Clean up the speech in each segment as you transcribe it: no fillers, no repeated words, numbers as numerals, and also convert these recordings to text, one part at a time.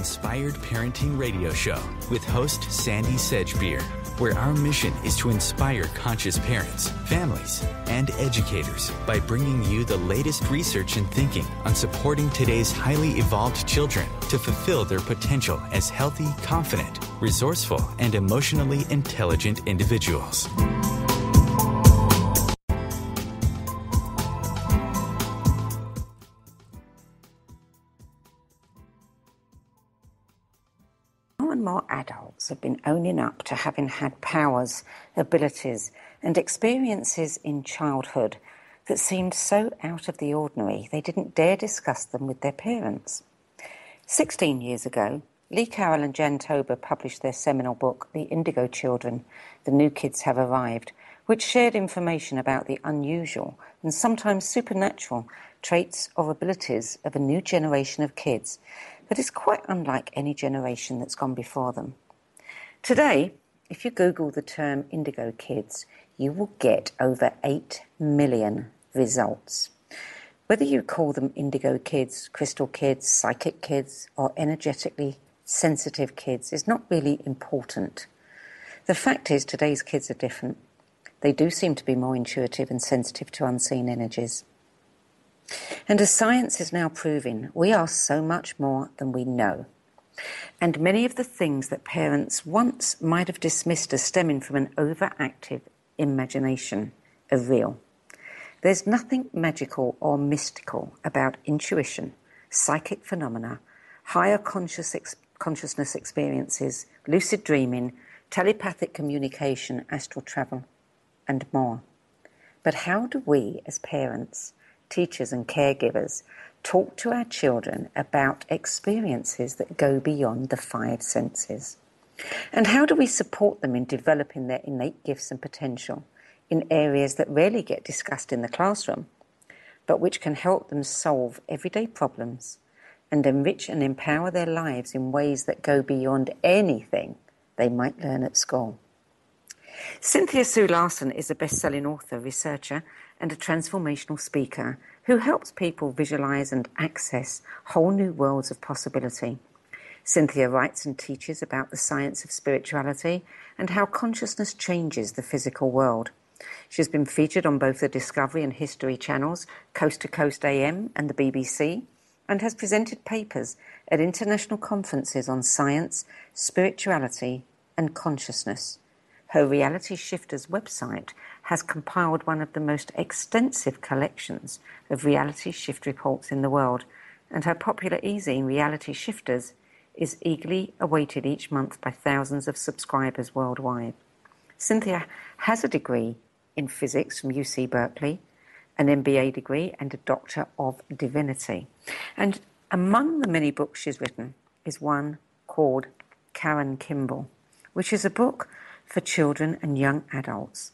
Inspired Parenting Radio Show with host Sandy Sedgbeer, where our mission is to inspire conscious parents, families, and educators by bringing you the latest research and thinking on supporting today's highly evolved children to fulfill their potential as healthy, confident, resourceful, and emotionally intelligent individuals. More and more adults have been owning up to having had powers, abilities, and experiences in childhood that seemed so out of the ordinary they didn't dare discuss them with their parents. 16 years ago, Lee Carroll and Jan Tober published their seminal book, The Indigo Children, The New Kids Have Arrived, which shared information about the unusual and sometimes supernatural traits or abilities of a new generation of kids that is quite unlike any generation that's gone before them. Today, if you Google the term indigo kids, you will get over 8 million results. Whether you call them indigo kids, crystal kids, psychic kids, or energetically sensitive kids is not really important. The fact is, today's kids are different. They do seem to be more intuitive and sensitive to unseen energies. And as science is now proving, we are so much more than we know. And many of the things that parents once might have dismissed as stemming from an overactive imagination are real. There's nothing magical or mystical about intuition, psychic phenomena, higher consciousness experiences, lucid dreaming, telepathic communication, astral travel, and more. But how do we as parents, teachers and caregivers talk to our children about experiences that go beyond the 5 senses? And how do we support them in developing their innate gifts and potential in areas that rarely get discussed in the classroom, but which can help them solve everyday problems and enrich and empower their lives in ways that go beyond anything they might learn at school? Cynthia Sue Larson is a best-selling author, researcher, and a transformational speaker who helps people visualize and access whole new worlds of possibility. Cynthia writes and teaches about the science of spirituality and how consciousness changes the physical world. She's been featured on both the Discovery and History channels, Coast to Coast AM and the BBC, and has presented papers at international conferences on science, spirituality, and consciousness. Her Reality Shifters website has compiled one of the most extensive collections of reality shift reports in the world, and her popular e-zine Reality Shifters is eagerly awaited each month by thousands of subscribers worldwide. Cynthia has a degree in physics from UC Berkeley, an MBA degree, and a Doctor of Divinity. And among the many books she's written is one called Karen Kimball, which is a book for children and young adults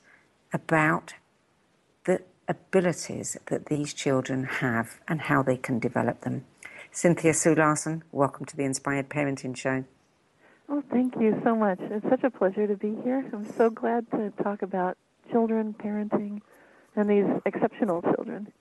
about the abilities that these children have and how they can develop them. Cynthia Sue Larson, welcome to the Inspired Parenting Show. Oh, thank you so much. It's such a pleasure to be here. I'm so glad to talk about children, parenting, and these exceptional children.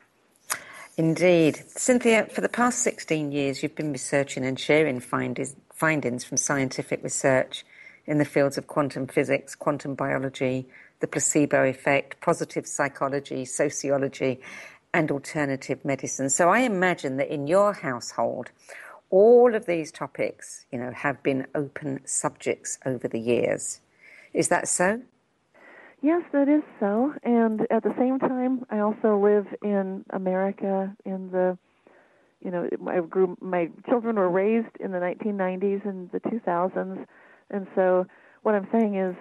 Indeed. Cynthia, for the past 16 years, you've been researching and sharing findings from scientific research in the fields of quantum physics, quantum biology, the placebo effect, positive psychology, sociology, and alternative medicine. So I imagine that in your household, all of these topics, have been open subjects over the years. Is that so? Yes, that is so. And at the same time, I also live in America in the, my children were raised in the 1990s and the 2000s. And so what I'm saying is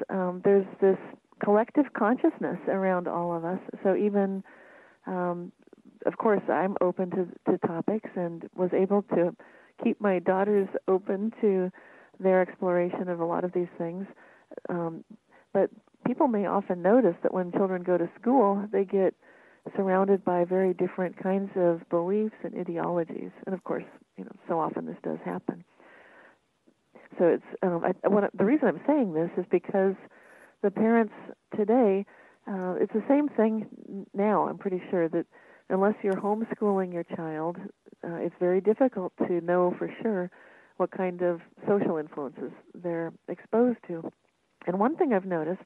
there's this collective consciousness around all of us. So even, of course, I'm open to topics and was able to keep my daughters open to their exploration of a lot of these things. But people may often notice that when children go to school, they get surrounded by very different kinds of beliefs and ideologies. And of course, so often this does happen. So it's the reason I'm saying this is because the parents today, it's the same thing now. I'm pretty sure that unless you're homeschooling your child, it's very difficult to know for sure what kind of social influences they're exposed to. And one thing I've noticed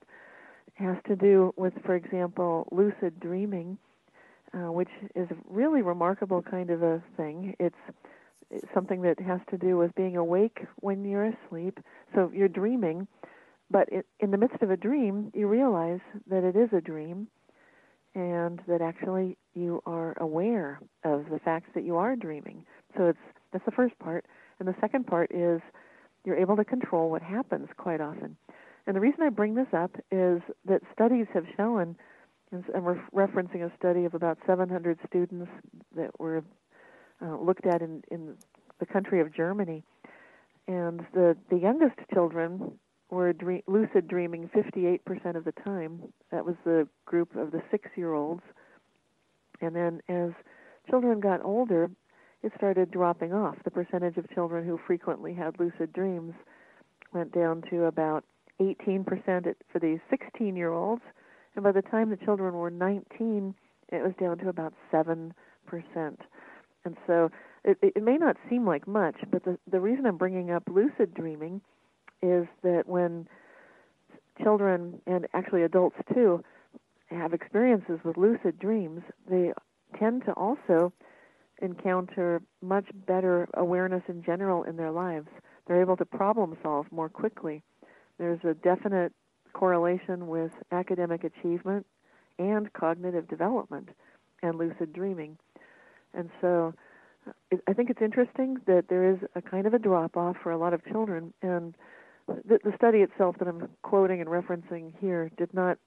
has to do with, for example, lucid dreaming, which is a really remarkable kind of a thing. It's something that has to do with being awake when you're asleep. So you're dreaming, but in the midst of a dream, you realize that it is a dream and that actually you are aware of the fact that you are dreaming. So that's the first part. And the second part is you're able to control what happens quite often. And the reason I bring this up is that studies have shown, and we're referencing a study of about 700 students that were looked at in the country of Germany, and the youngest children were lucid dreaming 58% of the time. That was the group of the 6-year-olds. And then as children got older, it started dropping off. The percentage of children who frequently had lucid dreams went down to about 18% for these 16-year-olds, and by the time the children were 19, it was down to about 7%. And so it may not seem like much, but the reason I'm bringing up lucid dreaming is that when children, and actually adults too, have experiences with lucid dreams, they tend to also encounter much better awareness in general in their lives. They're able to problem solve more quickly. There's a definite correlation with academic achievement and cognitive development and lucid dreaming. And so I think it's interesting that there is a kind of a drop-off for a lot of children. And the study itself that I'm quoting and referencing here did not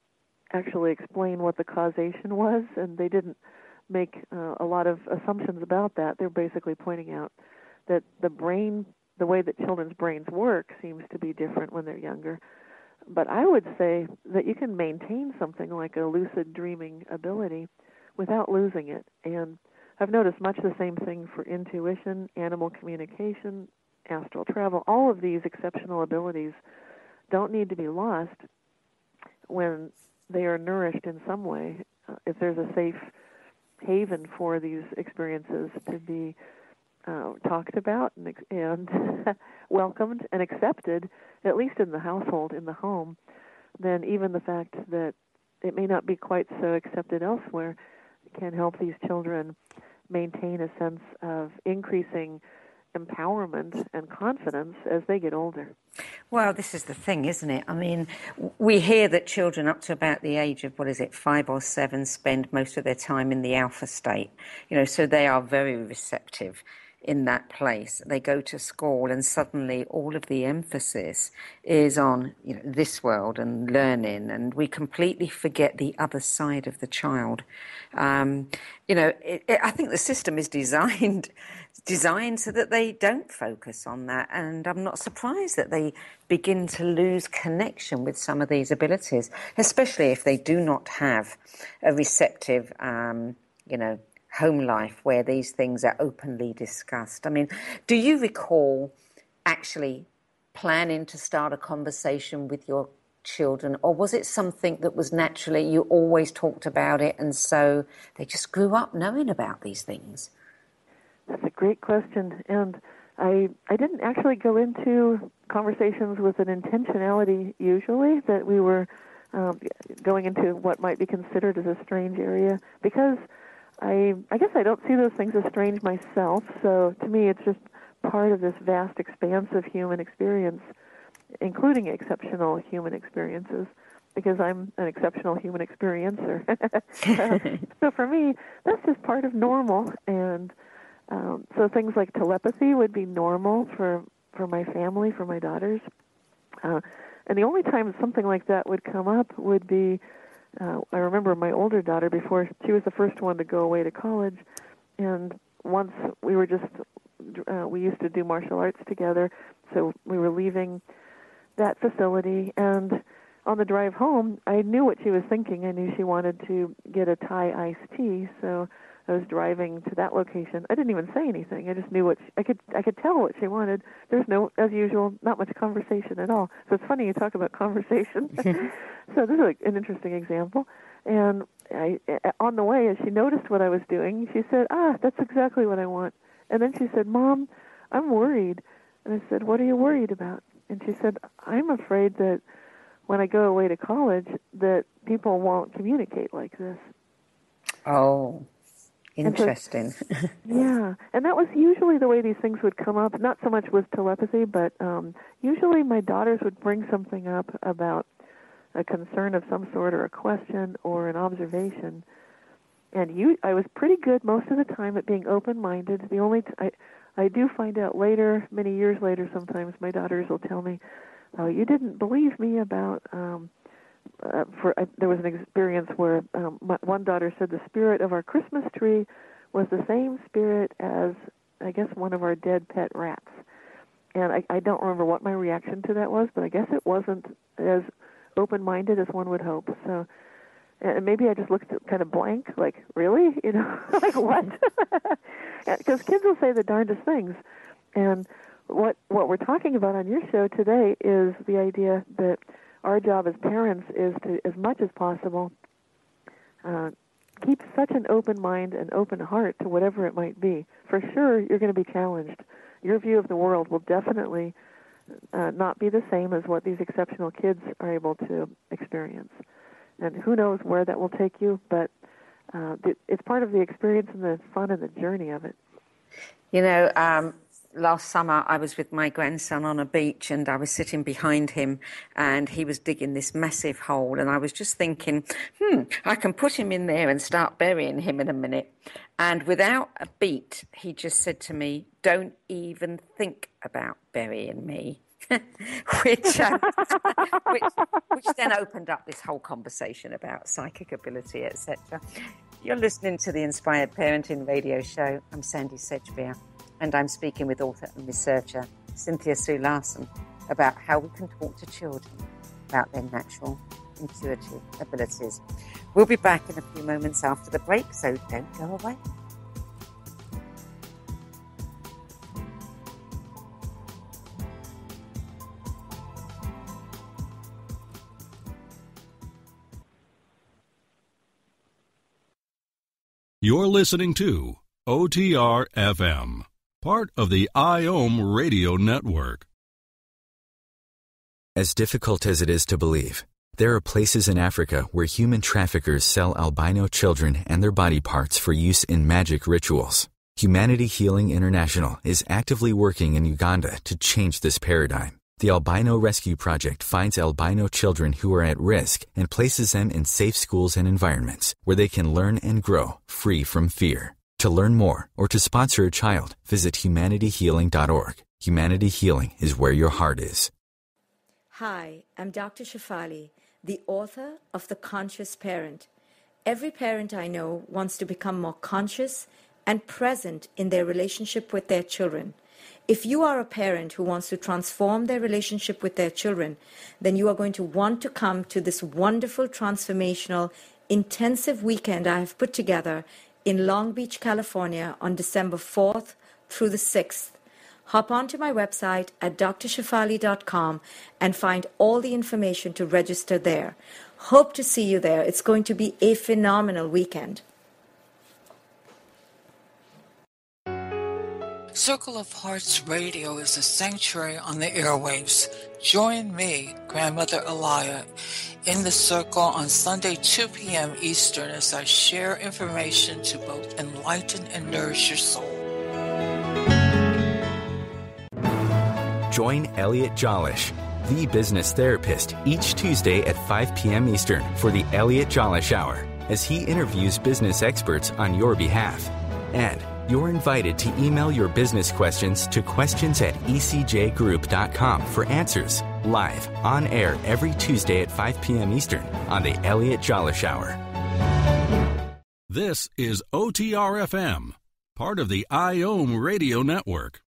actually explain what the causation was, and they didn't make a lot of assumptions about that. They're basically pointing out that the way that children's brains work seems to be different when they're younger. But I would say that you can maintain something like a lucid dreaming ability without losing it. And I've noticed much the same thing for intuition, animal communication, astral travel. All of these exceptional abilities don't need to be lost when they are nourished in some way. If there's a safe haven for these experiences to be talked about and welcomed and accepted, at least in the household, in the home, then even the fact that it may not be quite so accepted elsewhere can help these children maintain a sense of increasing empowerment and confidence as they get older. Well, this is the thing, isn't it? I mean, we hear that children up to about the age of, 5 or 7 spend most of their time in the alpha state. So they are very receptive in that place. They go to school and suddenly all of the emphasis is on this world and learning, and we completely forget the other side of the child. I think the system is designed so that they don't focus on that, and I'm not surprised that they begin to lose connection with some of these abilities, especially if they do not have a receptive home life where these things are openly discussed. I mean, do you recall actually planning to start a conversation with your children, or was it something that was naturally, you always talked about it and so they just grew up knowing about these things? That's a great question, and I didn't actually go into conversations with an intentionality usually that we were going into what might be considered as a strange area, because I guess I don't see those things as strange myself. So to me, it's just part of this vast expanse of human experience, including exceptional human experiences, because I'm an exceptional human experiencer. So for me, that's just part of normal. And so things like telepathy would be normal for my family, for my daughters. And the only time something like that would come up would be, I remember my older daughter, before she was the first one to go away to college, and once we were we used to do martial arts together, so we were leaving that facility, and on the drive home, I knew what she was thinking. I knew she wanted to get a Thai iced tea, so I was driving to that location. I didn't even say anything. I just knew I could tell what she wanted. There's as usual, not much conversation at all. So it's funny you talk about conversation. So this is an interesting example. And on the way, as she noticed what I was doing, she said, that's exactly what I want. And then she said, Mom, I'm worried And I said, what are you worried about? And she said, I'm afraid that when I go away to college that people won't communicate like this. Oh, interesting. So, yeah, and that was usually the way these things would come up, not so much with telepathy, but usually my daughters would bring something up about a concern of some sort or a question or an observation. And I was pretty good most of the time at being open-minded. The only I do find out later, many years later sometimes, my daughters will tell me, oh, you didn't believe me about, there was an experience where one daughter said the spirit of our Christmas tree was the same spirit as, I guess, one of our dead pet rats. And I don't remember what my reaction to that was, but I guess it wasn't as open-minded as one would hope. So and maybe I just looked kind of blank, like, really? You know, like, what? Because kids will say the darndest things. And what we're talking about on your show today is the idea that our job as parents is to, as much as possible, keep such an open mind and open heart to whatever it might be. For sure, you're going to be challenged. Your view of the world will definitely not be the same as what these exceptional kids are able to experience. And who knows where that will take you, but it's part of the experience and the fun and the journey of it. You know, last summer I was with my grandson on a beach and I was sitting behind him and he was digging this massive hole and I was just thinking, I can put him in there and start burying him in a minute. And without a beat, he just said to me, don't even think about burying me. which then opened up this whole conversation about psychic ability, etc. You're listening to the Inspired Parenting Radio Show. I'm Sandy Sedgbeer, and I'm speaking with author and researcher Cynthia Sue Larson about how we can talk to children about their natural, intuitive abilities. We'll be back in a few moments after the break, so don't go away. You're listening to OTR FM, part of the IOM radio network. As difficult as it is to believe, there are places in Africa where human traffickers sell albino children and their body parts for use in magic rituals. Humanity Healing International is actively working in Uganda to change this paradigm. The Albino Rescue Project finds albino children who are at risk and places them in safe schools and environments where they can learn and grow free from fear. To learn more or to sponsor a child, visit humanityhealing.org. Humanity Healing is where your heart is. Hi, I'm Dr. Shefali, the author of The Conscious Parent. Every parent I know wants to become more conscious and present in their relationship with their children. If you are a parent who wants to transform their relationship with their children, then you are going to want to come to this wonderful, transformational, intensive weekend I have put together in Long Beach, California on December 4th through the 6th. Hop onto my website at drshefali.com and find all the information to register there. Hope to see you there. It's going to be a phenomenal weekend. Circle of Hearts Radio is a sanctuary on the airwaves. Join me, Grandmother Elia, in the circle on Sunday, 2 p.m. Eastern as I share information to both enlighten and nourish your soul. Join Elliot Jolish, the business therapist, each Tuesday at 5 p.m. Eastern for the Elliot Jolish Hour as he interviews business experts on your behalf. And you're invited to email your business questions to questions@ecjgroup.com for answers, live, on air every Tuesday at 5 p.m. Eastern on the Elliot Jolish Hour. This is OTR FM, part of the IOM radio network.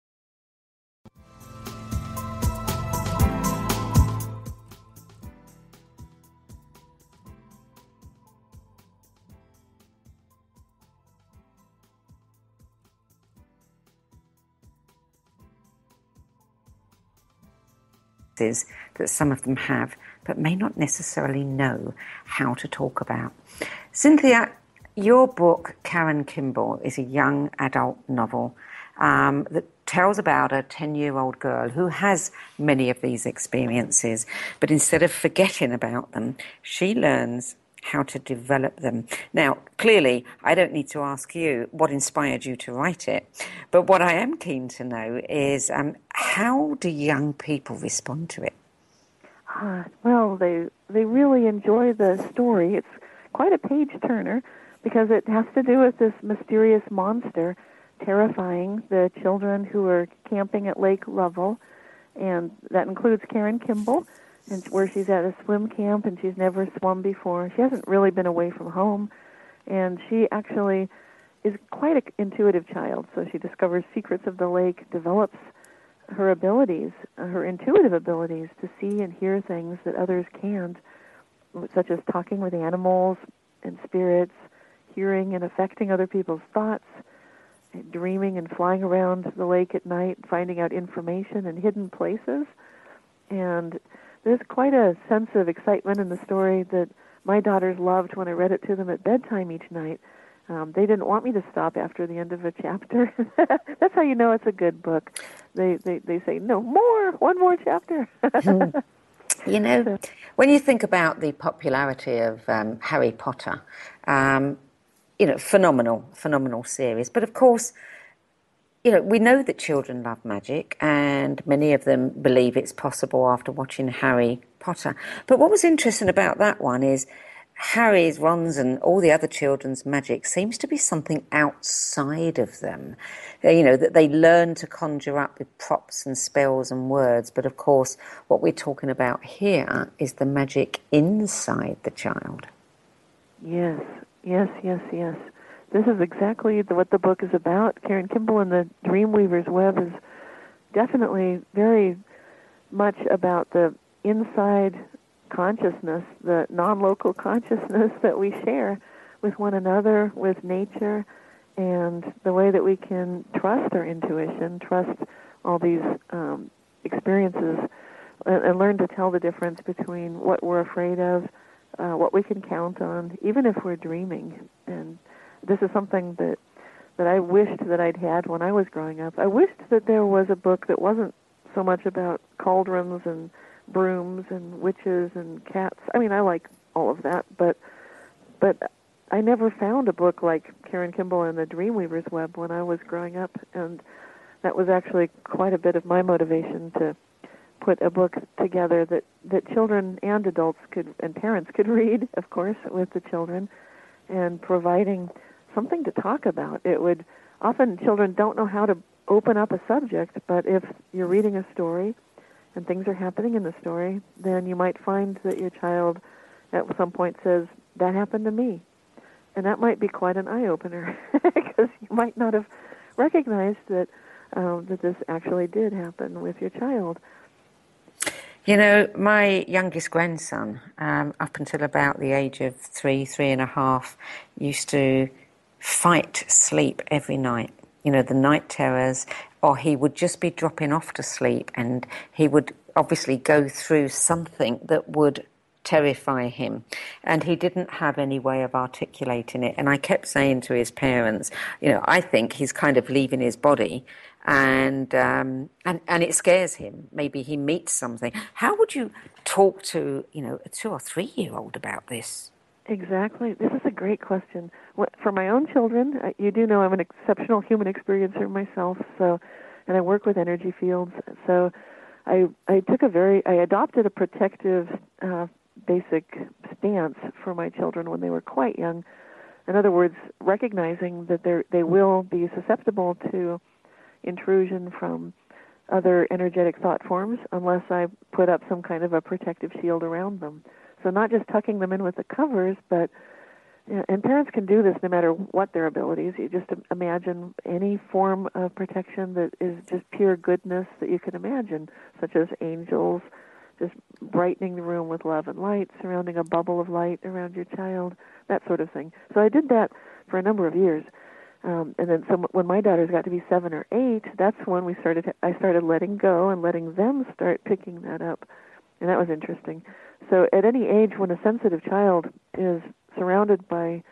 That some of them have, but may not necessarily know how to talk about. Cynthia, your book, Karen Kimball, is a young adult novel that tells about a 10-year-old girl who has many of these experiences, but instead of forgetting about them, she learns how to develop them. Now, clearly, I don't need to ask you what inspired you to write it, but what I am keen to know is how do young people respond to it? Well, they really enjoy the story. It's quite a page-turner because it has to do with this mysterious monster terrifying the children who are camping at Lake Lovell, and that includes Karen Kimball, and where she's at a swim camp and she's never swum before. She hasn't really been away from home, and she actually is quite an intuitive child. So she discovers secrets of the lake, develops her abilities, her intuitive abilities to see and hear things that others can't, such as talking with animals and spirits, hearing and affecting other people's thoughts, dreaming and flying around the lake at night, finding out information in hidden places. And there's quite a sense of excitement in the story that my daughters loved when I read it to them at bedtime each night. They didn't want me to stop after the end of a chapter. That's how you know it's a good book. They say, no, more, one more chapter. You know, when you think about the popularity of Harry Potter, you know, phenomenal series. But of course, you know, we know that children love magic, and many of them believe it's possible after watching Harry Potter. But what was interesting about that one is Harry's, Ron's, and all the other children's magic seems to be something outside of them. You know, that they learn to conjure up with props and spells and words. But of course, what we're talking about here is the magic inside the child. Yes. This is exactly what the book is about. Karen Kimball and the Dreamweaver's Web is definitely very much about the inside consciousness, the non-local consciousness that we share with one another, with nature, and the way that we can trust our intuition, trust all these experiences, and learn to tell the difference between what we're afraid of, what we can count on, even if we're dreaming. And this is something that I wished that I'd had when I was growing up. I wished that there was a book that wasn't so much about cauldrons and brooms and witches and cats. I mean, I like all of that, but I never found a book like Karen Kimball and the Dreamweaver's Web when I was growing up, and that was actually quite a bit of my motivation to put a book together that children and adults and parents could read, of course, with the children, and providing something to talk about. It would often children don't know how to open up a subject, but if you're reading a story and things are happening in the story, then you might find that your child at some point says, that happened to me. And that might be quite an eye-opener, because you might not have recognized that this actually did happen with your child. You know, my youngest grandson, up until about the age of 3.5, used to fight sleep every night. You know, the night terrors, or he would just be dropping off to sleep, and he would obviously go through something that would terrify him, and he didn't have any way of articulating it. And I kept saying to his parents, you know, I think he's kind of leaving his body, and it scares him. Maybe he meets something. How would you talk to, you know, a 2 or 3 year old about this? Exactly. This is a great question. For my own children, you do know I'm an exceptional human experiencer myself, and I work with energy fields. So I adopted a protective basic stance for my children when they were quite young. In other words, recognizing that they will be susceptible to intrusion from other energetic thought forms unless I put up some kind of a protective shield around them. So not just tucking them in with the covers, but, and parents can do this no matter what their abilities. You just imagine any form of protection that is just pure goodness that you can imagine, such as angels, just brightening the room with love and light, surrounding a bubble of light around your child, that sort of thing. So I did that for a number of years. And then when my daughters got to be 7 or 8, that's when I started letting go and letting them start picking that up. And that was interesting. So at any age when a sensitive child is surrounded by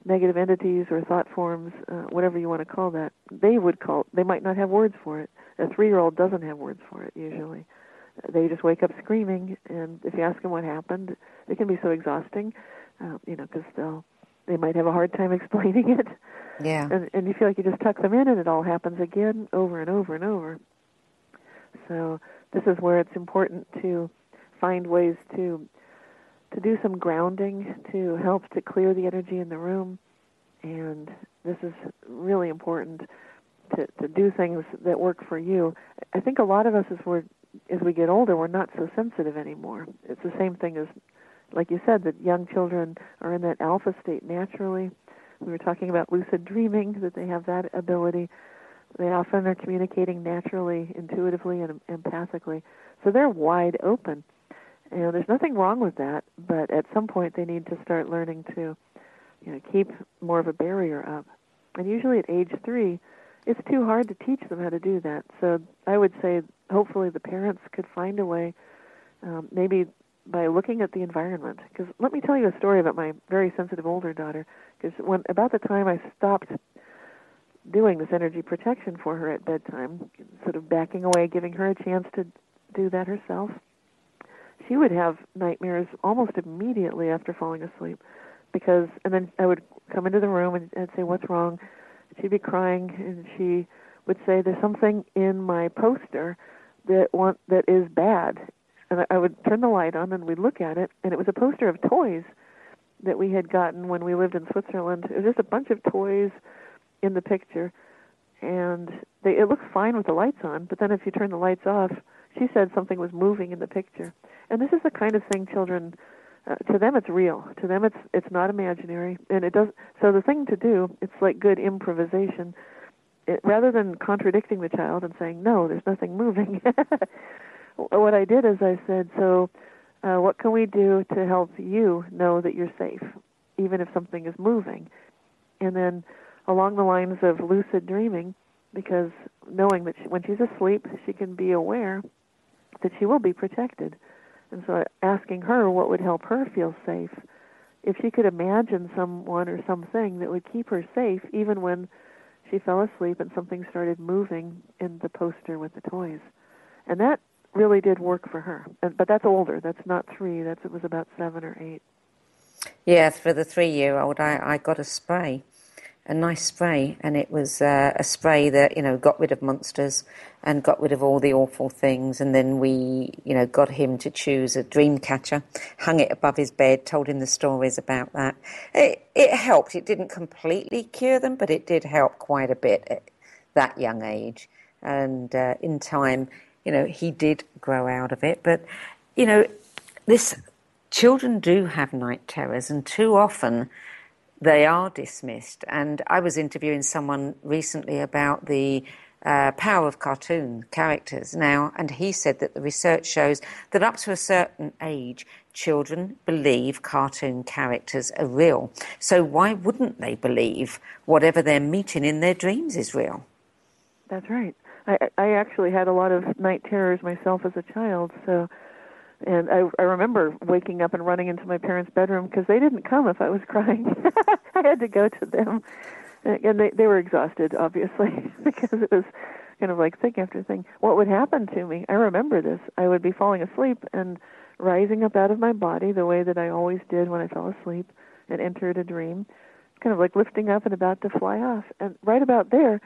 negative entities or thought forms, whatever you want to call that, they might not have words for it. A 3-year-old doesn't have words for it usually. They just wake up screaming, and if you ask them what happened, it can be so exhausting, because they might have a hard time explaining it. Yeah. And you feel like you just tuck them in, and it all happens again, over and over and over. So this is where it's important to find ways to do some grounding to help to clear the energy in the room. And this is really important to do things that work for you. I think a lot of us, as we get older, we're not so sensitive anymore. It's the same thing as, like you said, that young children are in that alpha state naturally. We were talking about lucid dreaming, that they have that ability. They often are communicating naturally, intuitively, and empathically. So they're wide open. There's nothing wrong with that, but at some point they need to start learning to keep more of a barrier up. And usually at age 3, it's too hard to teach them how to do that. So I would say hopefully the parents could find a way, maybe by looking at the environment. Because let me tell you a story about my very sensitive older daughter. Because about the time I stopped doing this energy protection for her at bedtime, sort of backing away, giving her a chance to do that herself, she would have nightmares almost immediately after falling asleep. And then I would come into the room and I'd say, "What's wrong?" She'd be crying, and she would say, "There's something in my poster that is bad." And I would turn the light on, and we'd look at it, and it was a poster of toys that we had gotten when we lived in Switzerland. It was just a bunch of toys in the picture, and it looked fine with the lights on, but then if you turn the lights off, she said something was moving in the picture. And this is the kind of thing children, to them it's real. To them it's not imaginary, and it does. So the thing to do, it's like good improvisation. Rather than contradicting the child and saying, "No, there's nothing moving," what I did is I said, "So what can we do to help you know that you're safe, even if something is moving?" And then along the lines of lucid dreaming, because knowing that when she's asleep, she can be aware that she will be protected. And so asking her what would help her feel safe, if she could imagine someone or something that would keep her safe even when she fell asleep and something started moving in the poster with the toys. And that really did work for her. But that's older. That's not 3. It was about 7 or 8. Yeah, for the 3-year-old, I got a nice spray, and it was a spray that, got rid of monsters and got rid of all the awful things. And then we, got him to choose a dream catcher, hung it above his bed, told him the stories about that. It helped. It didn't completely cure them, but it did help quite a bit at that young age. And in time, he did grow out of it. But, children do have night terrors, and too often they are dismissed. And I was interviewing someone recently about the power of cartoon characters now, and he said that the research shows that up to a certain age, children believe cartoon characters are real. So why wouldn't they believe whatever they're meeting in their dreams is real? That's right. I actually had a lot of night terrors myself as a child, and I remember waking up and running into my parents' bedroom because they didn't come if I was crying. I had to go to them. And they were exhausted, obviously, because it was kind of like thing after thing. What would happen to me, I remember this, I would be falling asleep and rising up out of my body the way that I always did when I fell asleep and entered a dream, kind of like lifting up and about to fly off. And right about there,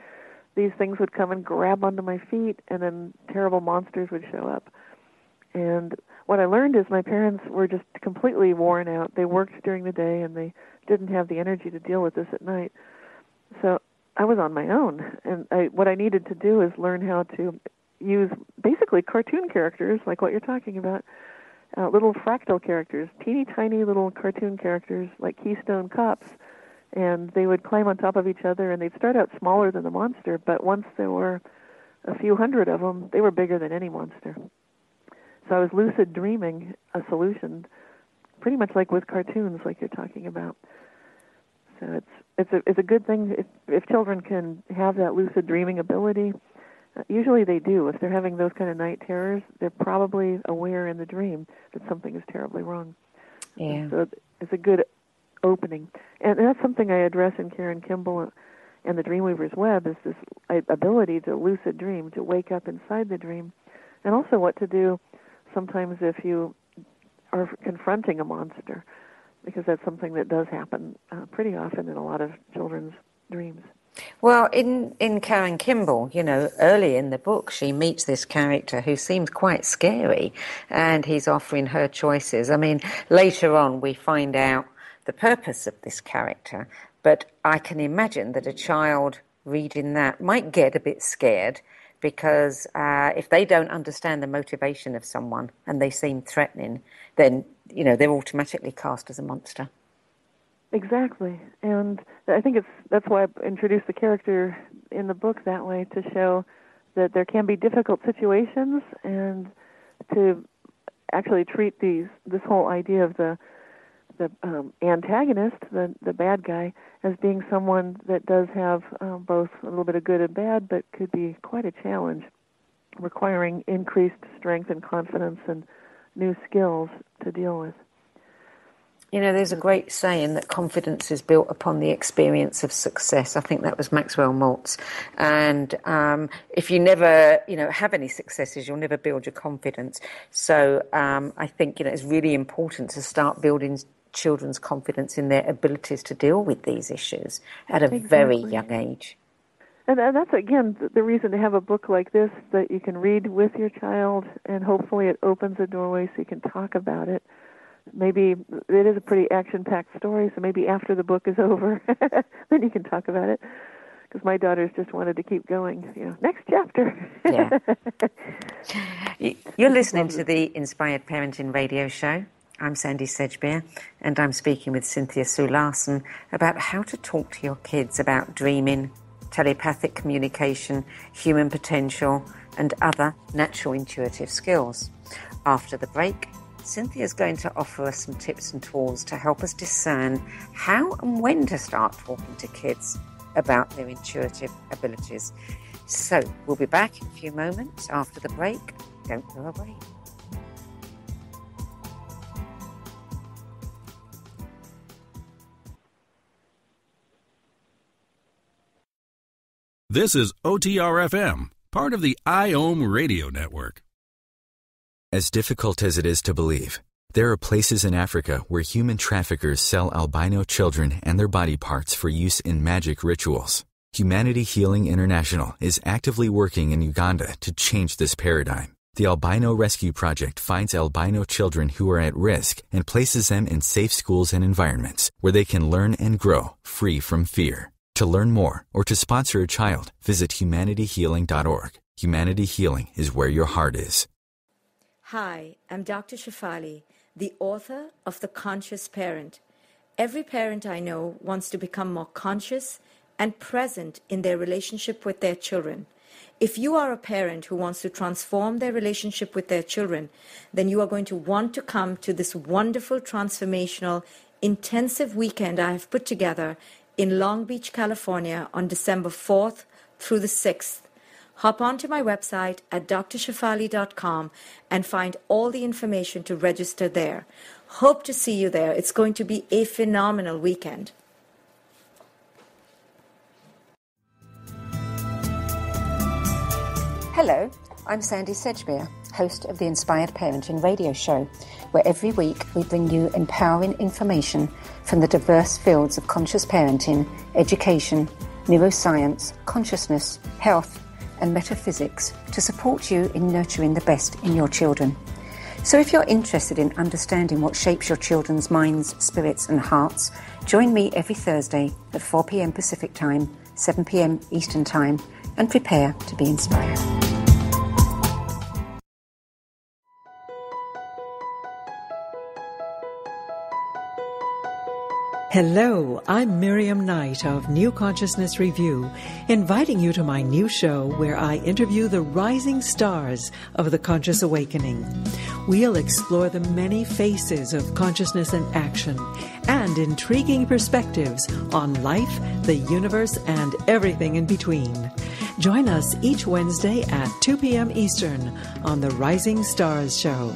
these things would come and grab onto my feet, and then terrible monsters would show up. And what I learned is my parents were just completely worn out. They worked during the day, and they didn't have the energy to deal with this at night. So I was on my own, and what I needed to do is learn how to use basically cartoon characters, like what you're talking about, little fractal characters, teeny tiny little cartoon characters like Keystone Cops, and they would climb on top of each other, and they'd start out smaller than the monster, but once there were a few hundred of them, they were bigger than any monster. So I was lucid dreaming a solution, pretty much like with cartoons, like you're talking about. So it's a good thing if children can have that lucid dreaming ability. Usually they do. If they're having those kind of night terrors, they're probably aware in the dream that something is terribly wrong. Yeah. So it's a good opening. And that's something I address in Karen Kimball and the Dreamweaver's Web, is this ability to lucid dream, to wake up inside the dream, and also what to do sometimes if you are confronting a monster, because that's something that does happen pretty often in a lot of children's dreams. Well, in Karen Kimball, early in the book, she meets this character who seems quite scary, and he's offering her choices. I mean, later on we find out the purpose of this character, but I can imagine that a child reading that might get a bit scared, because if they don't understand the motivation of someone and they seem threatening, then, they're automatically cast as a monster. Exactly. And I think that's why I introduced the character in the book that way, to show that there can be difficult situations, and to actually treat this whole idea of the antagonist, the bad guy, as being someone that does have both a little bit of good and bad, but could be quite a challenge, requiring increased strength and confidence and new skills to deal with. There's a great saying that confidence is built upon the experience of success. I think that was Maxwell Maltz. And if you never, have any successes, you'll never build your confidence. So I think, it's really important to start building children's confidence in their abilities to deal with these issues at a very young age. And that's, again, the reason to have a book like this that you can read with your child, and hopefully it opens a doorway so you can talk about it. Maybe it is a pretty action-packed story, so maybe after the book is over, then you can talk about it. Because my daughters just wanted to keep going. Next chapter. Yeah. You're listening to the Inspired Parenting Radio Show. I'm Sandy Sedgbeer, and I'm speaking with Cynthia Sue Larson about how to talk to your kids about dreaming, telepathic communication, human potential, and other natural intuitive skills. After the break, Cynthia's going to offer us some tips and tools to help us discern how and when to start talking to kids about their intuitive abilities. So we'll be back in a few moments after the break. Don't go away. This is OTR-FM, part of the IOM radio network. As difficult as it is to believe, there are places in Africa where human traffickers sell albino children and their body parts for use in magic rituals. Humanity Healing International is actively working in Uganda to change this paradigm. The Albino Rescue Project finds albino children who are at risk and places them in safe schools and environments where they can learn and grow free from fear. To learn more or to sponsor a child, visit humanityhealing.org. Humanity Healing is where your heart is. Hi, I'm Dr. Shefali, the author of The Conscious Parent. Every parent I know wants to become more conscious and present in their relationship with their children. If you are a parent who wants to transform their relationship with their children, then you are going to want to come to this wonderful, transformational, intensive weekend I have put together in Long Beach, California on December 4th through the 6th. Hop onto my website at drshefali.com and find all the information to register there. Hope to see you there. It's going to be a phenomenal weekend. Hello, I'm Sandy Sedgbeer, host of the Inspired Parenting Radio Show, where every week we bring you empowering information from the diverse fields of conscious parenting, education, neuroscience, consciousness, health, and metaphysics to support you in nurturing the best in your children. So if you're interested in understanding what shapes your children's minds, spirits, and hearts, join me every Thursday at 4 p.m. Pacific Time, 7 p.m. Eastern Time, and prepare to be inspired. Hello, I'm Miriam Knight of New Consciousness Review, inviting you to my new show where I interview the rising stars of the conscious awakening. We'll explore the many faces of consciousness and action and intriguing perspectives on life, the universe, and everything in between. Join us each Wednesday at 2 p.m. Eastern on the Rising Stars Show.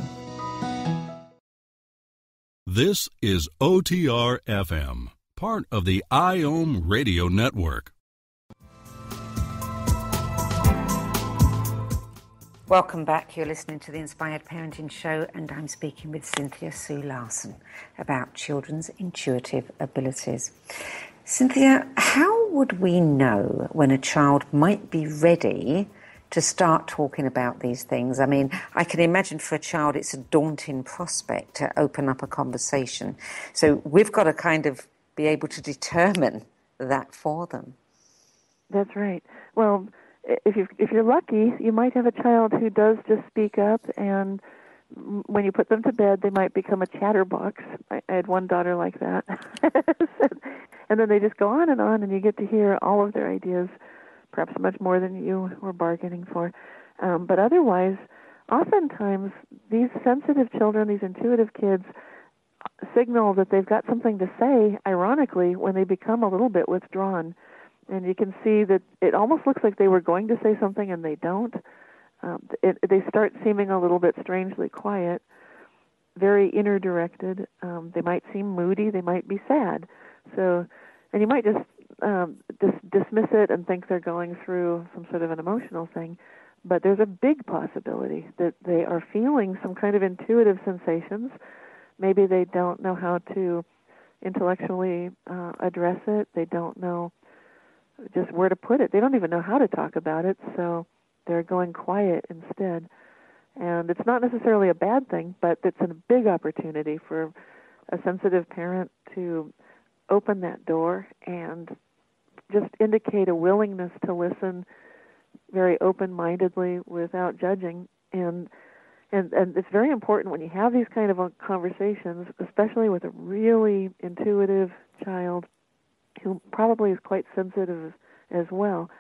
This is OTR FM, part of the IOM Radio Network. Welcome back. You're listening to the Inspired Parenting Show, and I'm speaking with Cynthia Sue Larson about children's intuitive abilities. Cynthia, how would we know when a child might be ready to start talking about these things? I mean, I can imagine for a child it's a daunting prospect to open up a conversation. So we've got to kind of be able to determine that for them. That's right. Well, if you're lucky, you might have a child who does just speak up, and when you put them to bed, they might become a chatterbox. I had one daughter like that. And then they just go on, and you get to hear all of their ideas, perhaps much more than you were bargaining for. But otherwise, oftentimes, these sensitive children, these intuitive kids, signal that they've got something to say, ironically, when they become a little bit withdrawn. And you can see that it almost looks like they were going to say something and they don't. They start seeming a little bit strangely quiet, very inner-directed. They might seem moody. They might be sad. So, and you might just dismiss it and think they're going through some sort of an emotional thing. But there's a big possibility that they are feeling some kind of intuitive sensations. Maybe they don't know how to intellectually address it. They don't know just where to put it. They don't even know how to talk about it, so they're going quiet instead. And it's not necessarily a bad thing, but it's a big opportunity for a sensitive parent to open that door and just indicate a willingness to listen very open-mindedly without judging. And it's very important when you have these kind of conversations, especially with a really intuitive child who probably is quite sensitive as well.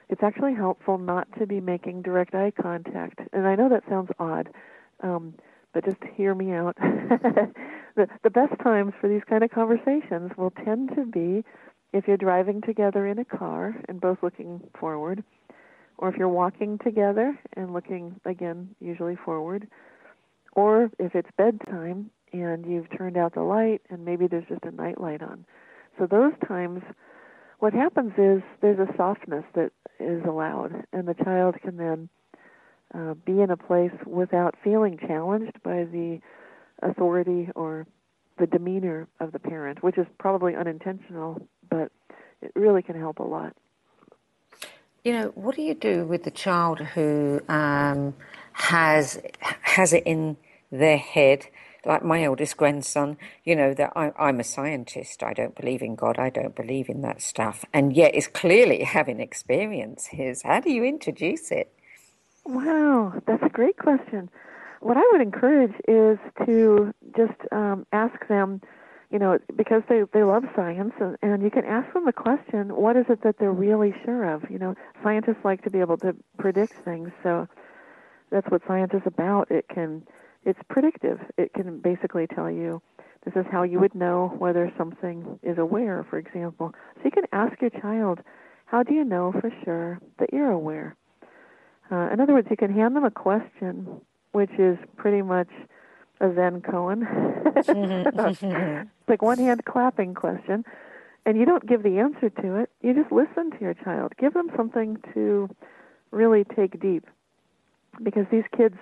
It's actually helpful not to be making direct eye contact. And I know that sounds odd, but just hear me out. The best times for these kind of conversations will tend to be if you're driving together in a car and both looking forward, or if you're walking together and looking, again, usually forward, or if it's bedtime and you've turned out the light and maybe there's just a night light on. So those times, what happens is there's a softness that is allowed, and the child can then be in a place without feeling challenged by the authority or the demeanor of the parent, which is probably unintentional, but it really can help a lot. You know, what do you do with the child who has it in their head, like my eldest grandson, you know, that I'm a scientist, I don't believe in God, I don't believe in that stuff, and yet is clearly having experiences. How do you introduce it? Wow, that's a great question. What I would encourage is to just ask them, you know, because they love science, and you can ask them the question, what is it that they're really sure of? You know, scientists like to be able to predict things, so that's what science is about. It's predictive. It can basically tell you, this is how you would know whether something is aware, for example. So you can ask your child, how do you know for sure that you're aware? In other words, you can hand them a question, which is pretty much a Zen koan. It's like one-hand clapping question, and you don't give the answer to it. You just listen to your child. Give them something to really take deep, because these kids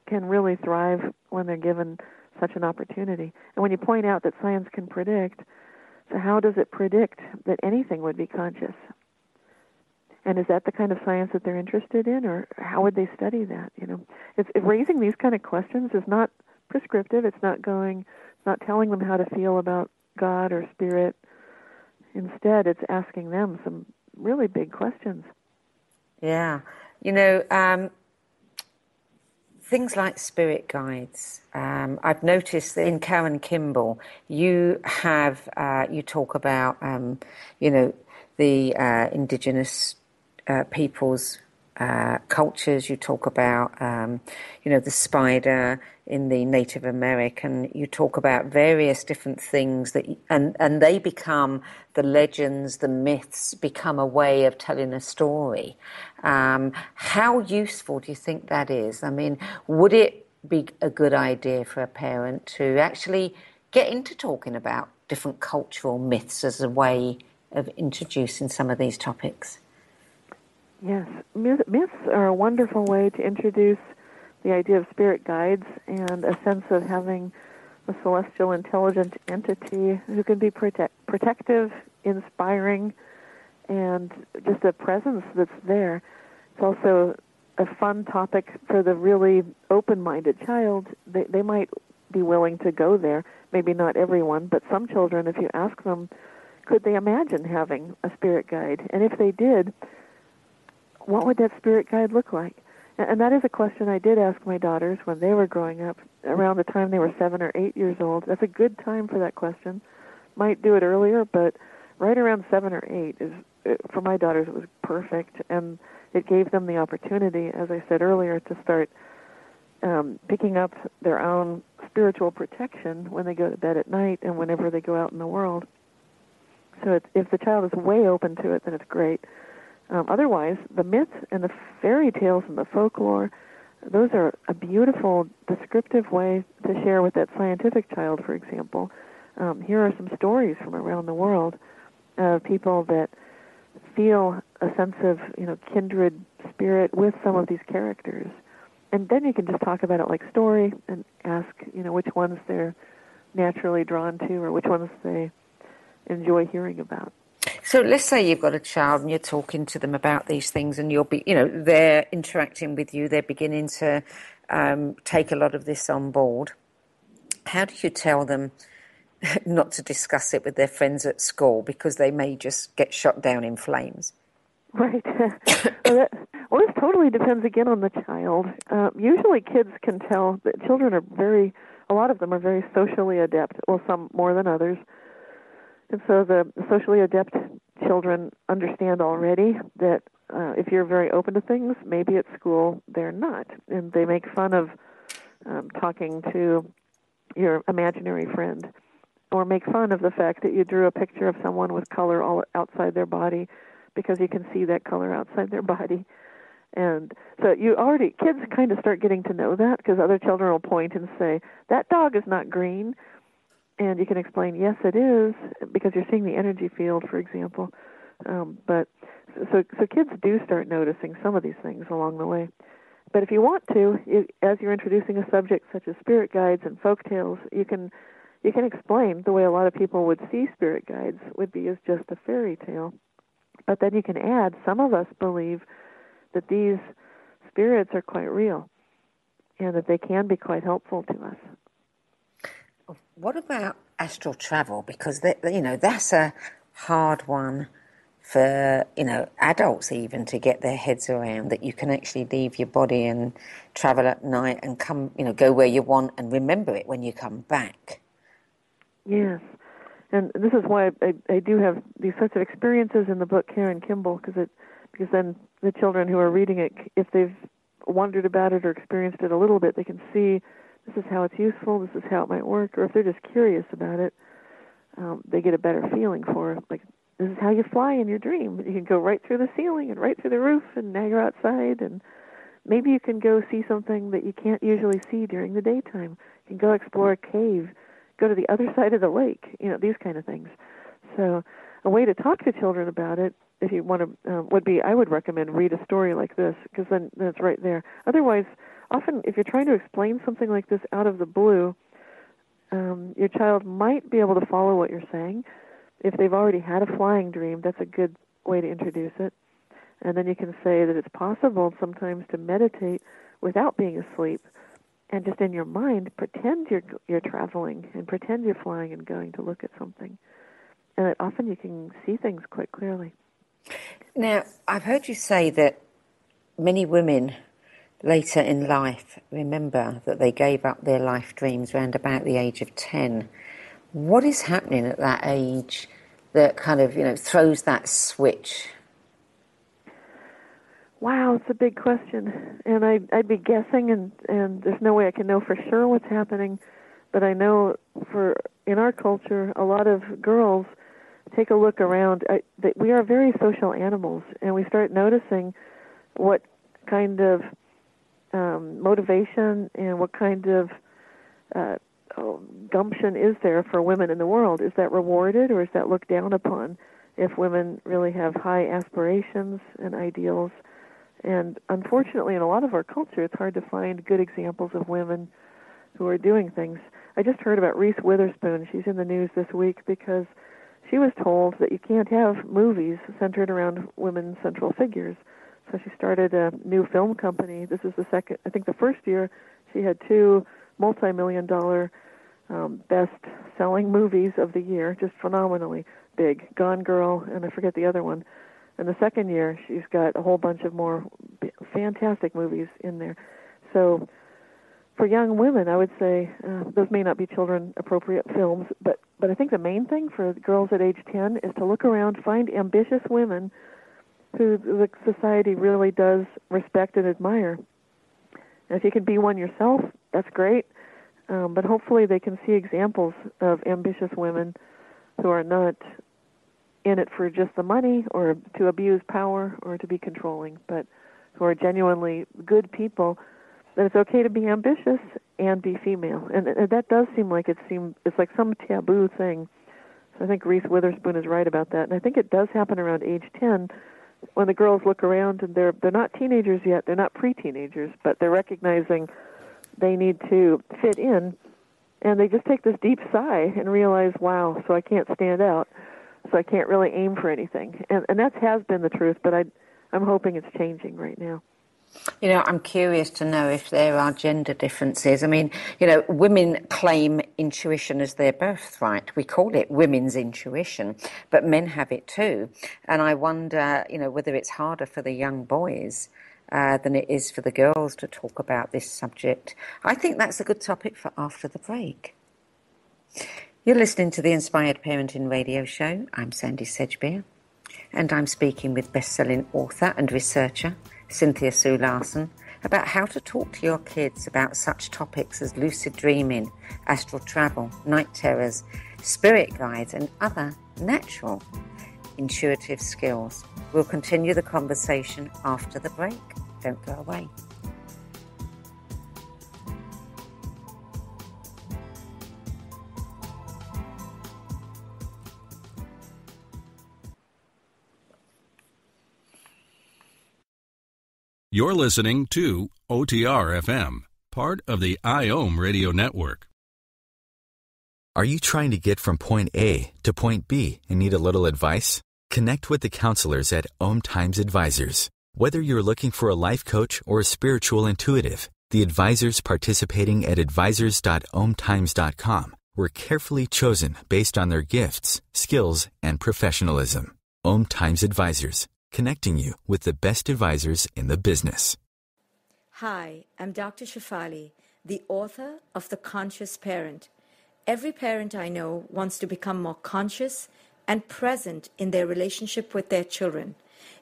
can really thrive when they're given such an opportunity. And when you point out that science can predict, so how does it predict that anything would be conscious? And is that the kind of science that they're interested in, or how would they study that? You know, raising these kind of questions is not prescriptive. It's not telling them how to feel about God or spirit. Instead, it's asking them some really big questions. Yeah, you know, things like spirit guides. I've noticed that in Karen Kimball, you talk about, you know, the indigenous peoples' cultures. You talk about, you know, the spider in the Native American. You talk about various different things and they become the legends, the myths become a way of telling a story. How useful do you think that is? I mean, would it be a good idea for a parent to actually get into talking about different cultural myths as a way of introducing some of these topics? Yes, myths are a wonderful way to introduce the idea of spirit guides and a sense of having a celestial intelligent entity who can be protective, inspiring, and just a presence that's there. It's also a fun topic for the really open-minded child. They might be willing to go there. Maybe not everyone, but some children, if you ask them, could they imagine having a spirit guide? And if they did, what would that spirit guide look like? And that is a question I did ask my daughters when they were growing up, around the time they were 7 or 8 years old. That's a good time for that question. Might do it earlier, but right around 7 or 8 for my daughters, it was perfect. And it gave them the opportunity, as I said earlier, to start picking up their own spiritual protection when they go to bed at night and whenever they go out in the world. So if the child is way open to it, then it's great. Otherwise, the myths and the fairy tales and the folklore, those are a beautiful, descriptive way to share with that scientific child, for example. Here are some stories from around the world of people that feel a sense of, kindred spirit with some of these characters. And then you can just talk about it like story and ask, which ones they're naturally drawn to or which ones they enjoy hearing about. So let's say you've got a child and you're talking to them about these things and you'll be, they're interacting with you, they're beginning to take a lot of this on board. How do you tell them not to discuss it with their friends at school because they may just get shot down in flames? Right. Well, this totally depends again on the child. Usually kids can tell that children are a lot of them are very socially adept, well, some more than others. And so the socially adept children understand already that if you're very open to things, maybe at school they're not. And they make fun of talking to your imaginary friend, or make fun of the fact that you drew a picture of someone with color all outside their body because you can see that color outside their body. And so kids kind of start getting to know that because other children will point and say, that dog is not green. And you can explain, yes, it is, because you're seeing the energy field, for example. But so kids do start noticing some of these things along the way. But if you want to, as you're introducing a subject such as spirit guides and folk tales, you can explain the way a lot of people would see spirit guides would be as just a fairy tale. But then you can add, some of us believe that these spirits are quite real and that they can be quite helpful to us. What about astral travel? Because that's a hard one for adults even to get their heads around, that you can actually leave your body and travel at night and come, go where you want and remember it when you come back. Yes, and this is why I do have these sorts of experiences in the book Karen Kimball, because then the children who are reading it, if they've wondered about it or experienced it a little bit, they can see this is how it's useful, this is how it might work, or if they're just curious about it, they get a better feeling for it. Like, this is how you fly in your dream. You can go right through the ceiling and right through the roof, and now you're outside, and maybe you can go see something that you can't usually see during the daytime. You can go explore a cave, go to the other side of the lake, these kind of things. So a way to talk to children about it, if you want to, would be, I would recommend read a story like this, because then it's right there. Otherwise, often if you're trying to explain something like this out of the blue, your child might be able to follow what you're saying. If they've already had a flying dream, that's a good way to introduce it. And then you can say that it's possible sometimes to meditate without being asleep, and just in your mind pretend you're traveling and pretend you're flying and going to look at something. And that often you can see things quite clearly. Now, I've heard you say that many women later in life remember that they gave up their life dreams around about the age of 10. What is happening at that age that kind of, throws that switch? Wow, it's a big question. And I'd be guessing, and there's no way I can know for sure what's happening, but I know in our culture, a lot of girls take a look around. We are very social animals, and we start noticing what kind of motivation and what kind of gumption is there for women in the world? Is that rewarded, or is that looked down upon if women really have high aspirations and ideals? And unfortunately, in a lot of our culture, it's hard to find good examples of women who are doing things. I just heard about Reese Witherspoon. She's in the news this week because she was told that you can't have movies centered around women central figures. So she started a new film company. This is the first year she had 2 multi-million-dollar best-selling movies of the year, just phenomenally big, Gone Girl, and I forget the other one. And the second year, she's got a whole bunch of more fantastic movies in there. So for young women, I would say those may not be children-appropriate films, but I think the main thing for girls at age 10 is to look around, find ambitious women who the society really does respect and admire. And if you can be one yourself, that's great. But hopefully they can see examples of ambitious women who are not in it for just the money or to abuse power or to be controlling, but who are genuinely good people, that it's okay to be ambitious and be female. And that does seem like it's like some taboo thing. So I think Reese Witherspoon is right about that. And I think it does happen around age 10 when the girls look around and they're not teenagers yet, they're not pre-teenagers, but they're recognizing they need to fit in, and they just take this deep sigh and realize, wow, so I can't stand out, so I can't really aim for anything. And that has been the truth, but I'm hoping it's changing right now. You know, I'm curious to know if there are gender differences. I mean, you know, women claim intuition as their birthright. We call it women's intuition, but men have it too. And I wonder, you know, whether it's harder for the young boys than it is for the girls to talk about this subject. I think that's a good topic for after the break. You're listening to the Inspired Parenting Radio Show. I'm Sandy Sedgbeer, and I'm speaking with best-selling author and researcher Cynthia Sue Larson about how to talk to your kids about such topics as lucid dreaming, astral travel, night terrors, spirit guides, and other natural intuitive skills. We'll continue the conversation after the break. Don't go away. You're listening to OTR FM, part of the IOM radio network. Are you trying to get from point A to point B and need a little advice? Connect with the counselors at Om Times Advisors. Whether you're looking for a life coach or a spiritual intuitive, the advisors participating at advisors.omtimes.com were carefully chosen based on their gifts, skills, and professionalism. Om Times Advisors, connecting you with the best advisors in the business. Hi, I'm Dr. Shefali, the author of The Conscious Parent. Every parent I know wants to become more conscious and present in their relationship with their children.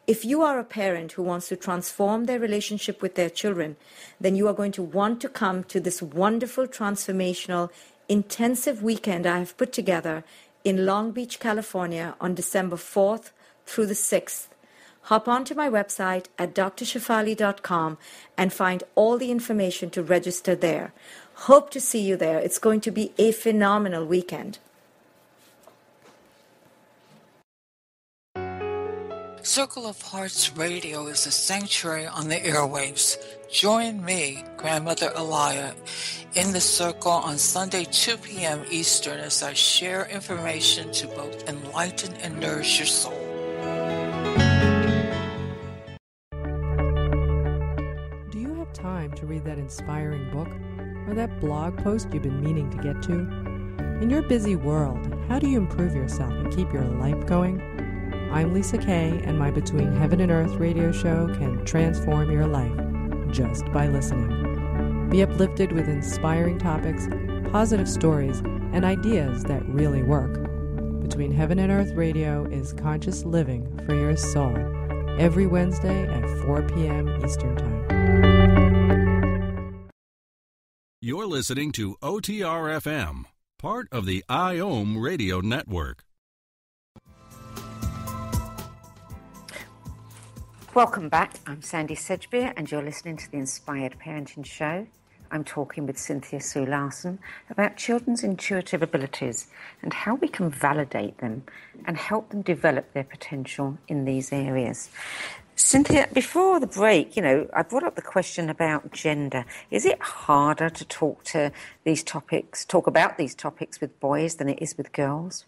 If you are a parent who wants to transform their relationship with their children, then you are going to want to come to this wonderful, transformational, intensive weekend I have put together in Long Beach, California on December 4th through the 6th. Hop onto my website at drshefali.com and find all the information to register there. Hope to see you there. It's going to be a phenomenal weekend. Circle of Hearts Radio is a sanctuary on the airwaves. Join me, Grandmother Elia, in the circle on Sunday 2 p.m. Eastern as I share information to both enlighten and nourish your soul. Do you have time to read that inspiring book or that blog post you've been meaning to get to? In your busy world, how do you improve yourself and keep your life going? I'm Lisa Kay, and my Between Heaven and Earth radio show can transform your life just by listening. Be uplifted with inspiring topics, positive stories, and ideas that really work. Between Heaven and Earth radio is conscious living for your soul, every Wednesday at 4 p.m. Eastern Time. You're listening to OTR FM, part of the IOM radio network. Welcome back. I'm Sandy Sedgbeer, and you're listening to the Inspired Parenting Show I'm talking with Cynthia Sue Larson about children's intuitive abilities and how we can validate them and help them develop their potential in these areas. Cynthia, before the break, I brought up the question about gender. Is it harder to talk about these topics with boys than it is with girls?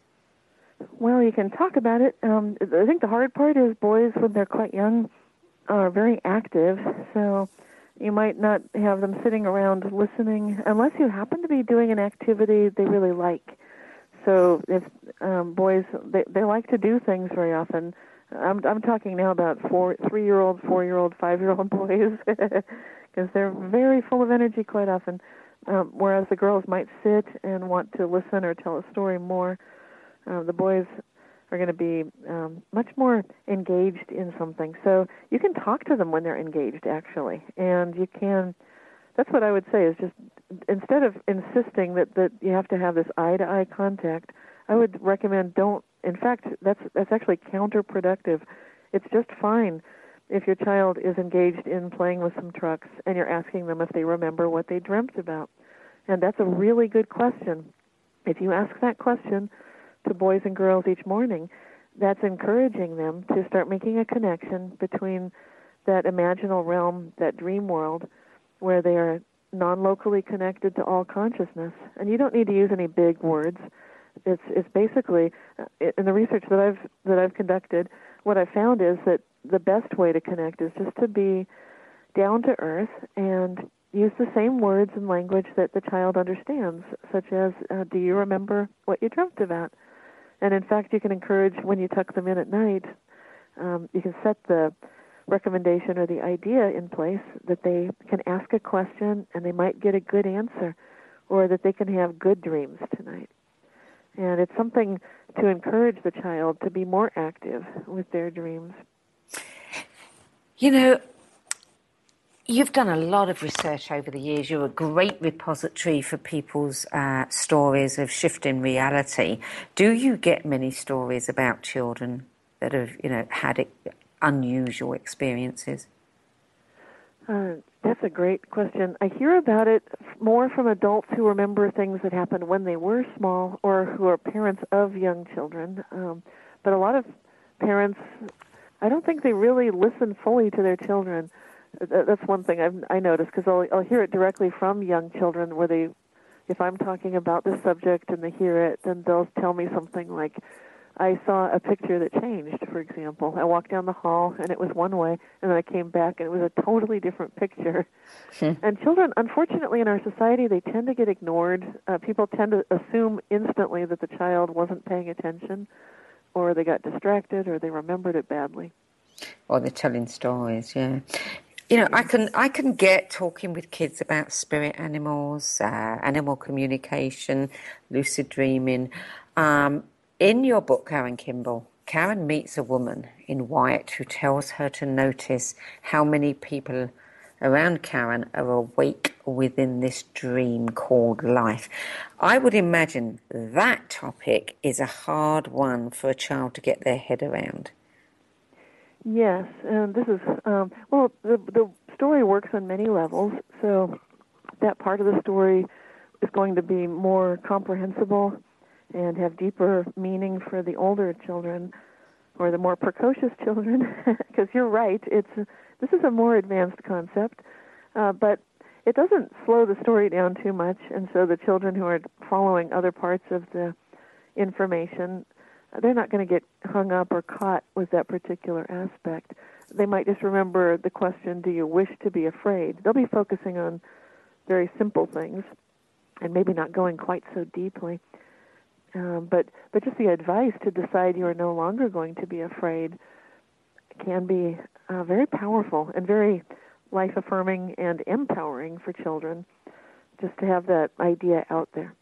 Well, you can talk about it. I think the hard part is boys, when they're quite young, are very active, so you might not have them sitting around listening unless you happen to be doing an activity they really like. So if boys, they like to do things very often. I'm talking now about 3-year-old, 4-year-old, 5-year-old boys, because they're very full of energy quite often, whereas the girls might sit and want to listen or tell a story more. The boys are going to be much more engaged in something. So you can talk to them when they're engaged, actually. And that's what I would say, is just instead of insisting that you have to have this eye-to-eye contact, I would recommend don't. In fact, that's actually counterproductive. It's just fine if your child is engaged in playing with some trucks and you're asking them if they remember what they dreamt about. And that's a really good question. If you ask that question to boys and girls each morning, that's encouraging them to start making a connection between that imaginal realm, that dream world, where they are non-locally connected to all consciousness. And you don't need to use any big words. It's basically, in the research that I've conducted, what I found is that the best way to connect is just to be down to earth and use the same words and language that the child understands, such as, do you remember what you dreamt about? And in fact, you can encourage, when you tuck them in at night, you can set the recommendation or the idea in place that they can ask a question and they might get a good answer, or that they can have good dreams tonight. And it's something to encourage the child to be more active with their dreams. You've done a lot of research over the years. You're a great repository for people's stories of shift in reality. Do you get many stories about children that have, had unusual experiences? That's a great question. I hear about it more from adults who remember things that happened when they were small or who are parents of young children. But a lot of parents, I don't think they really listen fully to their children. That's one thing I noticed, because I'll hear it directly from young children where if I'm talking about this subject and they hear it, then they'll tell me something like, I saw a picture that changed, for example. I walked down the hall and it was one way, and then I came back and it was a totally different picture. And children, unfortunately, in our society, they tend to get ignored. People tend to assume instantly that the child wasn't paying attention, or they got distracted, or they remembered it badly. Or they're telling stories, yeah. I can get talking with kids about spirit animals, animal communication, lucid dreaming. In your book, Karen Kimball, Karen meets a woman in white who tells her to notice how many people around Karen are awake within this dream called life. I would imagine that topic is a hard one for a child to get their head around. Yes, and this is, the story works on many levels, so that part of the story is going to be more comprehensible and have deeper meaning for the older children or the more precocious children, because you're right, this is a more advanced concept, but it doesn't slow the story down too much, and so the children who are following other parts of the information, they're not going to get hung up or caught with that particular aspect. They might just remember the question, do you wish to be afraid? They'll be focusing on very simple things and maybe not going quite so deeply. But just the advice to decide you are no longer going to be afraid can be very powerful and very life-affirming and empowering for children, just to have that idea out there.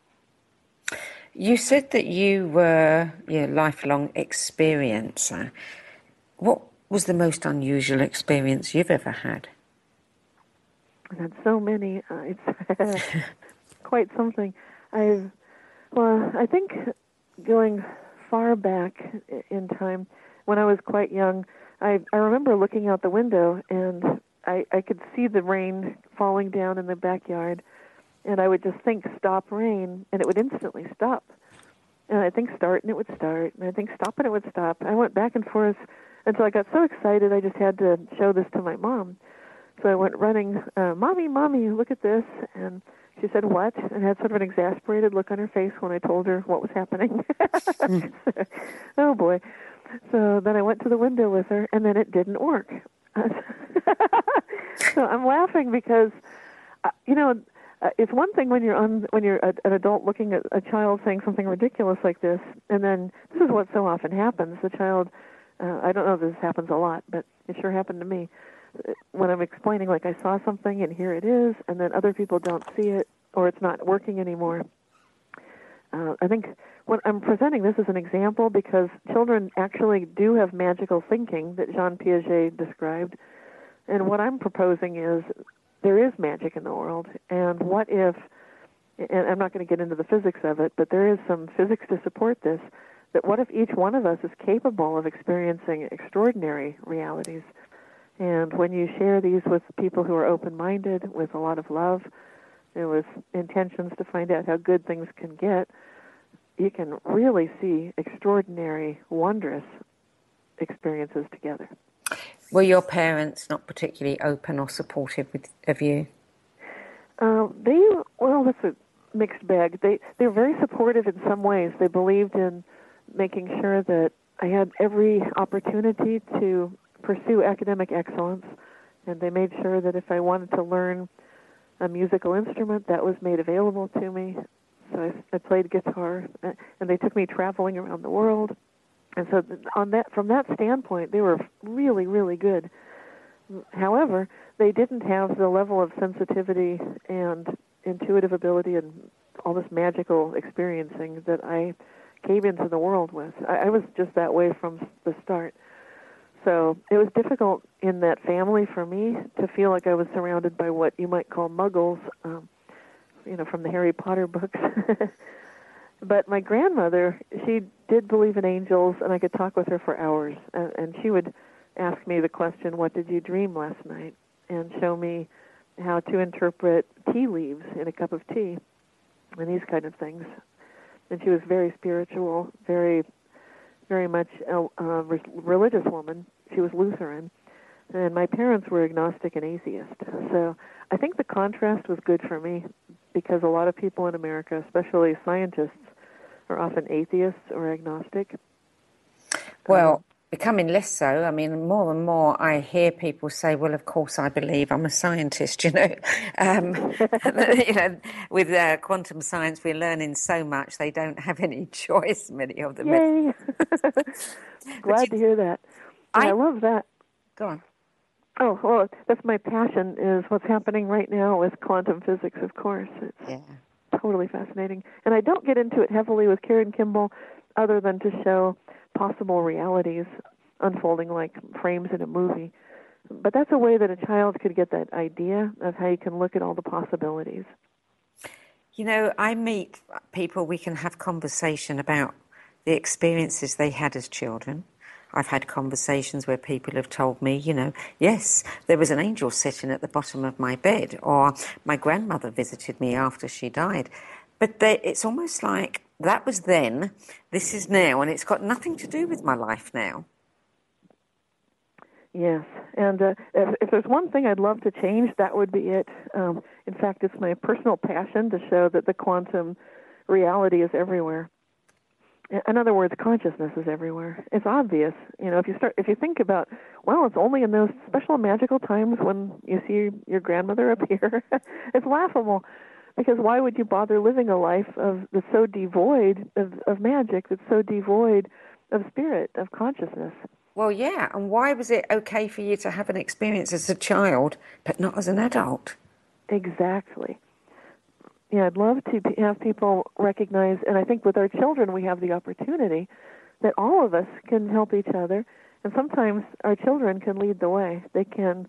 You said that you were a lifelong experiencer. What was the most unusual experience you've ever had? I've had so many. It's quite something. I think going far back in time, when I was quite young, I remember looking out the window and I could see the rain falling down in the backyard, and I would just think, stop rain, and it would instantly stop. And I'd think start, and it would start, and I'd think stop, and it would stop. I went back and forth until I got so excited I just had to show this to my mom. So I went running, Mommy, look at this. And she said, what? And had sort of an exasperated look on her face when I told her what was happening. Oh, boy. So then I went to the window with her, and then it didn't work. So I'm laughing because, it's one thing when you're an adult looking at a child saying something ridiculous like this, and then this is what so often happens. The child, I don't know if this happens a lot, but it sure happened to me. When I'm explaining, like I saw something and here it is, and then other people don't see it or it's not working anymore. I think when I'm presenting this as an example because children actually do have magical thinking that Jean Piaget described, and what I'm proposing is there is magic in the world, and what if, and I'm not going to get into the physics of it, but there is some physics to support this, that what if each one of us is capable of experiencing extraordinary realities? And when you share these with people who are open-minded, with a lot of love, and with intentions to find out how good things can get, you can really see extraordinary, wondrous experiences together. Were your parents not particularly open or supportive of you? That's a mixed bag. They're very supportive in some ways. They believed in making sure that I had every opportunity to pursue academic excellence, and they made sure that if I wanted to learn a musical instrument, that was made available to me. So I played guitar, and they took me traveling around the world. And so from that standpoint, they were really, really good. However, they didn't have the level of sensitivity and intuitive ability and all this magical experiencing that I came into the world with. I was just that way from the start. So it was difficult in that family for me to feel like I was surrounded by what you might call muggles, from the Harry Potter books. But my grandmother, she did believe in angels, and I could talk with her for hours. And she would ask me the question, what did you dream last night? And show me how to interpret tea leaves in a cup of tea and these kind of things. And she was very spiritual, very, very much a religious woman. She was Lutheran. And my parents were agnostic and atheist. So I think the contrast was good for me because a lot of people in America, especially scientists, are often atheists or agnostic. Well, becoming less so. I mean, more and more I hear people say, well, of course I believe, I'm a scientist, with quantum science we're learning so much they don't have any choice, many of them. Yay! Glad to hear that. I love that. Go on. Oh, well, that's my passion, is what's happening right now with quantum physics, of course. It's totally fascinating. And I don't get into it heavily with Karen Kimball other than to show possible realities unfolding like frames in a movie. But that's a way that a child could get that idea of how you can look at all the possibilities. I meet people, we can have conversation about the experiences they had as children. I've had conversations where people have told me, yes, there was an angel sitting at the bottom of my bed, or my grandmother visited me after she died. But it's almost like that was then, this is now, and it's got nothing to do with my life now. Yes, and if there's one thing I'd love to change, that would be it. In fact, it's my personal passion to show that the quantum reality is everywhere. In other words, consciousness is everywhere. It's obvious. If you think about, well, it's only in those special magical times when you see your grandmother appear. It's laughable, because why would you bother living a life that's so devoid of magic, that's so devoid of spirit, of consciousness? Well, yeah, and why was it okay for you to have an experience as a child, but not as an adult? Exactly. Yeah, I'd love to have people recognize, and I think with our children we have the opportunity that all of us can help each other, and sometimes our children can lead the way. They can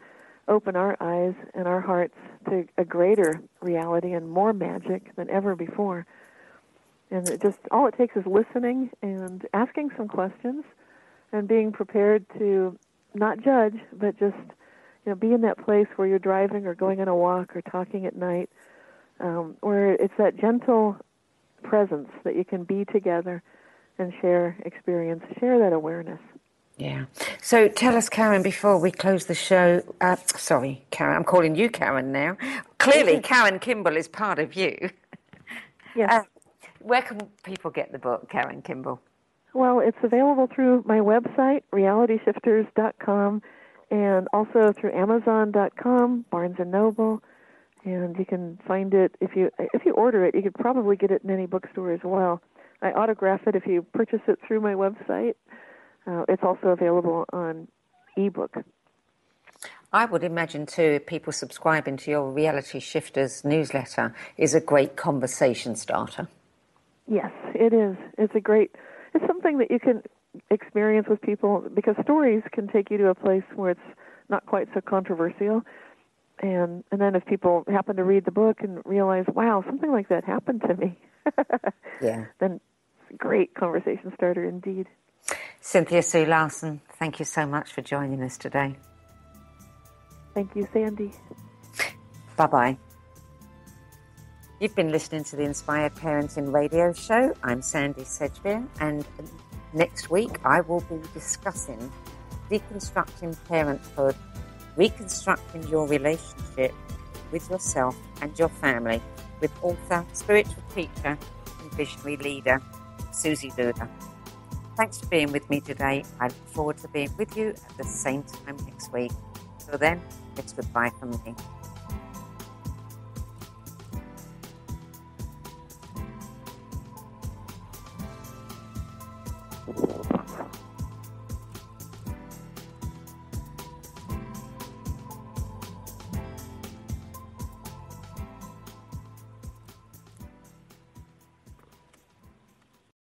open our eyes and our hearts to a greater reality and more magic than ever before. And all it takes is listening and asking some questions and being prepared to not judge, but just be in that place where you're driving or going on a walk or talking at night, where it's that gentle presence that you can be together and share experience, share that awareness. Yeah. So tell us, Karen, before we close the show, sorry, Karen, I'm calling you Karen now. Clearly, Karen Kimball is part of you. Yes. Where can people get the book, Karen Kimball? Well, it's available through my website, realityshifters.com, and also through Amazon.com, Barnes & Noble, and you can find it, if you order it, you could probably get it in any bookstore as well. I autograph it if you purchase it through my website. It's also available on ebook. I would imagine, too, people subscribing to your Reality Shifters newsletter is a great conversation starter. Yes, it is. It's something that you can experience with people, because stories can take you to a place where it's not quite so controversial. And then if people happen to read the book and realize, wow, something like that happened to me, then it's a great conversation starter indeed. Cynthia Sue Larson, thank you so much for joining us today. Thank you, Sandy. Bye-bye. You've been listening to the Inspired Parenting Radio Show. I'm Sandy Sedgbeer, and next week I will be discussing deconstructing parenthood, reconstructing your relationship with yourself and your family with author, spiritual teacher, and visionary leader, Susie Luda. Thanks for being with me today. I look forward to being with you at the same time next week. Till then, it's goodbye from me.